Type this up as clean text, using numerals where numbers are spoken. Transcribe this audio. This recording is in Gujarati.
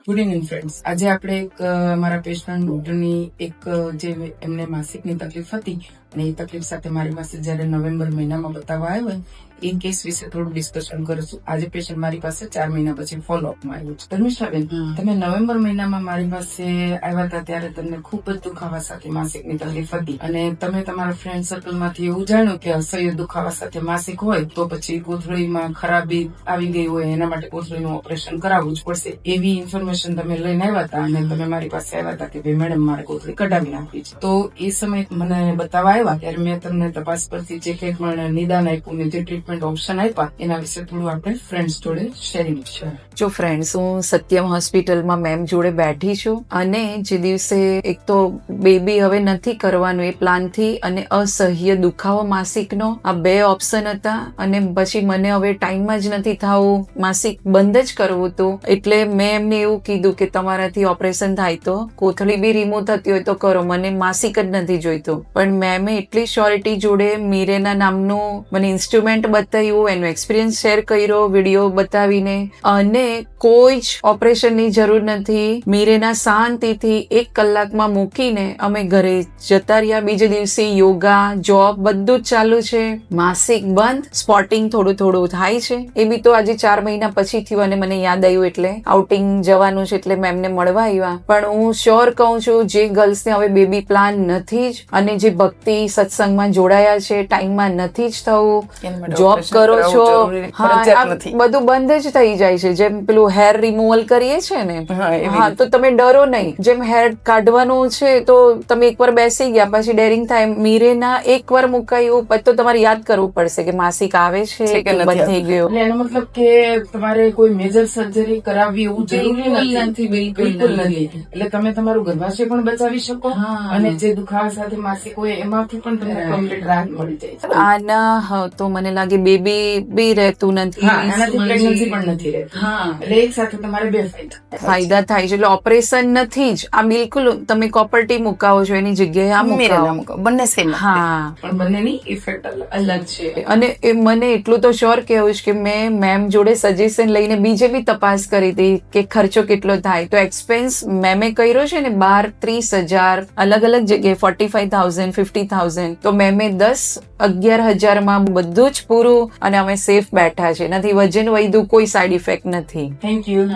Good evening friends. આજે આપણે એક મારા પેશન્ટની એક જે એમને માસિકની તકલીફ હતી અને એ તકલીફ સાથે મારી પાસે જયારે નવેમ્બર મહિનામાં બતાવવા આવ્યા એ કેસ વિશે થોડું ડિસ્કશન કરીશું. આજે પેશન્ટ મારી પાસે 4 મહિના પછી ફોલોઅપમાં આવ્યું છે. ધર્મિષ્ઠાબેન, તમે નવેમ્બર મહિનામાં મારી પાસે આવ્યા હતા ત્યારે તમને ખૂબ જ દુખાવા સાથે માસિકની તકલીફ હતી અને તમે તમારા ફ્રેન્ડ સર્કલમાંથી એવું જાણ્યું કે અસહ્ય દુખાવા સાથે માસિક હોય તો પછી કોથળીમાં ખરાબી આવી ગઈ હોય, એના માટે કોથળીનું ઓપરેશન કરાવવું જ પડશે એવી ઇન્ફોર્મેશન તમે લઈને આવ્યા હતા અને તમે મારી પાસે આવ્યા હતા કે ભાઈ મેડમ મારે કોથળી કઢાવી નાખવી છે. તો એ સમયે મને બતાવવા આવ્યા ત્યારે મેં તમને તપાસ પરથી જે કંઈ પણ નિદાન આપ્યું ને જે ટ્રીટમેન્ટ ઓપ્શન આપ્યા એના વિશે થોડું આપણે ફ્રેન્ડ્સ જોડે શેરિંગ છે. જો ફ્રેન્ડ્સ, હું સત્યમ હોસ્પિટલમાં મેમ જોડે બેઠી છું અને જે દિવસે એક તો બેબી હવે નથી કરવાનું એ પ્લાનથી અને અસહ્ય દુખાવો માસિકનો, આ બે ઓપ્શન હતા અને પછી મને હવે ટાઈમમાં જ નથી થવું, માસિક બંધ જ કરવું હતું. એટલે મેં એમને એવું કીધું કે તમારાથી ઓપરેશન થાય તો કોથળી બી રિમૂવ થતી હોય તો કરો, મને માસિક જ નથી જોઈતું. પણ મેમે એટલી શ્યોરિટી જોડે મીરેના નામનું મને ઇન્સ્ટ્રુમેન્ટ બતાવ્યું, એનો એક્સપિરિયન્સ શેર કર્યો વિડીયો બતાવીને, અને કોઈ જ ઓપરેશનની જરૂર નથી. મીરેના શાંતિથી 1 કલાકમાં મૂકીને અમે ઘરે જતા રહ્યા. બીજે દિવસે યોગા, જોબ બધું જ ચાલુ છે. માસિક બંધ, સ્પોટિંગ થોડું થોડું થાય છે. એ બી તો આજે 4 મહિના પછી થયું અને મને યાદ આવ્યું એટલે આઉટિંગ જવાનું છે એટલે મેમને મળવા આવ્યા. પણ હું શ્યોર કહું છું, જે ગર્લ્સને હવે બેબી પ્લાન નથી જ અને જે ભક્તિ સત્સંગમાં જોડાયા છે, ટાઈમમાં નથી જ થવું, જોબ કરો છો, બધું બંધ જ થઈ જાય છે. જેમ પેલું હેર રિમૂવલ કરીએ છે ને, હા, તો તમે ડરો નહીં. જેમ હેર કાઢવાનું છે તો તમે એકવાર બેસી ગયા પછી ડેરિંગ થાય. મીરેના એકવાર મુકાયું પછી તો તમારે યાદ કરવું પડશે કે માસિક આવે છે કે બંધ થઈ ગયો. એનો મતલબ કે તમારે કોઈ મેજર સર્જરી કરાવવી એવું જરૂરી નથી, બિલકુલ નથી. એટલે તમે તમારું ગર્ભાશય પણ બચાવી શકો અને જે દુખાવા સાથે માસિક હોય એમાંથી પણ તમને કમ્પ્લીટ રાહત મળી જાય. આના તો મને લાગે બેબી બી રહેતું નથી, આનાથી પ્રેગ્નન્સી પણ નથી રહેતી. એટલે એક સાથે તમારે 2 ફાયદા થાય છે. એટલે ઓપરેશન નથી જ, આ બિલકુલ તમે કોપરટી મુકાવો છો એની જગ્યાએ આ મુકાવો, બંને સેમ. હા, પણ બંનેની ઇફેક્ટ અલગ છે. અને એ મને એટલું તો શ્યોર કહેવું છે કે મેં મેમ જોડે સજેશન લઈને બીજે બી તપાસ કરી હતી કે ખર્ચો કેટલો થાય. તો એક્સપેન્સ મેમે કર્યો છે ને 12-30,000, અલગ અલગ જગ્યાએ 45,000, 50,000. તો મેમે 10-11,000 માં બધું જ પૂરું અને અમે સેફ બેઠા છે. નથી વજન વધ્યું, કોઈ સાઈડ ઇફેક્ટ નથી. Thank you.